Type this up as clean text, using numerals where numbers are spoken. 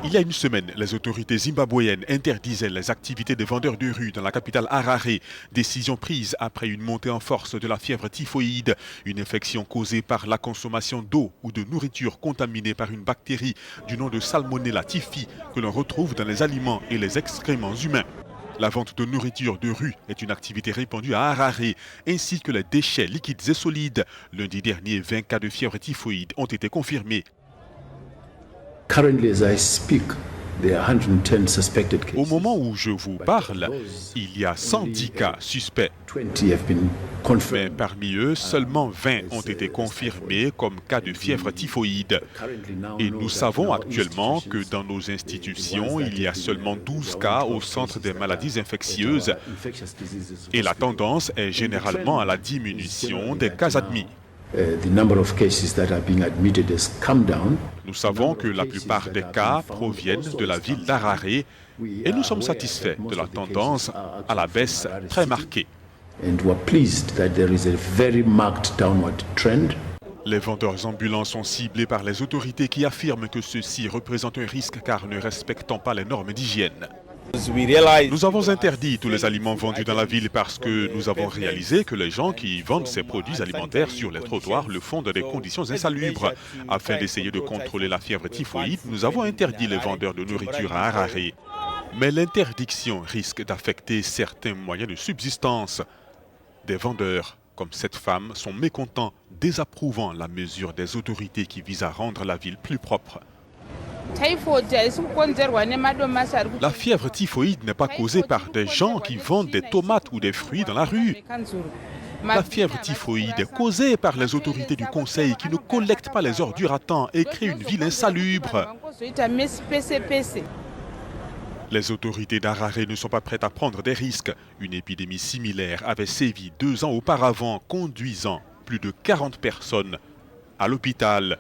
Il y a une semaine, les autorités zimbabwéennes interdisaient les activités des vendeurs de rue dans la capitale Harare. Décision prise après une montée en force de la fièvre typhoïde, une infection causée par la consommation d'eau ou de nourriture contaminée par une bactérie du nom de Salmonella typhi que l'on retrouve dans les aliments et les excréments humains. La vente de nourriture de rue est une activité répandue à Harare, ainsi que les déchets liquides et solides. Lundi dernier, 20 cas de fièvre typhoïde ont été confirmés. Currently, as I speak, there are 110 suspected cases. Au moment où je vous parle, il y a 110 cas suspects. 20 have been Mais confirmed. parmi eux, seulement 20 ont été confirmés comme cas de fièvre typhoïde. Et nous savons actuellement que dans nos institutions, il y a seulement 12 cas au centre des maladies infectieuses. Et la tendance est généralement à la diminution des cas admis. The number of cases that are being admitted has come down. Nous savons que la plupart des cas proviennent de la ville d'Harare et nous sommes satisfaits de la tendance à la baisse très marquée. And we're pleased that there is a very marked downward trend. Les vendeurs ambulants sont ciblés par les autorités qui affirment que ceux-ci représentent un risque car ne respectant pas les normes d'hygiène. Nous avons interdit tous les aliments vendus dans la ville parce que nous avons réalisé que les gens qui vendent ces produits alimentaires sur les trottoirs le font dans des conditions insalubres. Afin d'essayer de contrôler la fièvre typhoïde, nous avons interdit les vendeurs de nourriture à Harare. Mais l'interdiction risque d'affecter certains moyens de subsistance. Des vendeurs, comme cette femme, sont mécontents, désapprouvant la mesure des autorités qui vise à rendre la ville plus propre. La fièvre typhoïde n'est pas causée par des gens qui vendent des tomates ou des fruits dans la rue. La fièvre typhoïde est causée par les autorités du conseil qui ne collectent pas les ordures à temps et créent une ville insalubre. Les autorités d'Harare ne sont pas prêtes à prendre des risques. Une épidémie similaire avait sévi 2 ans auparavant, conduisant plus de 40 personnes à l'hôpital.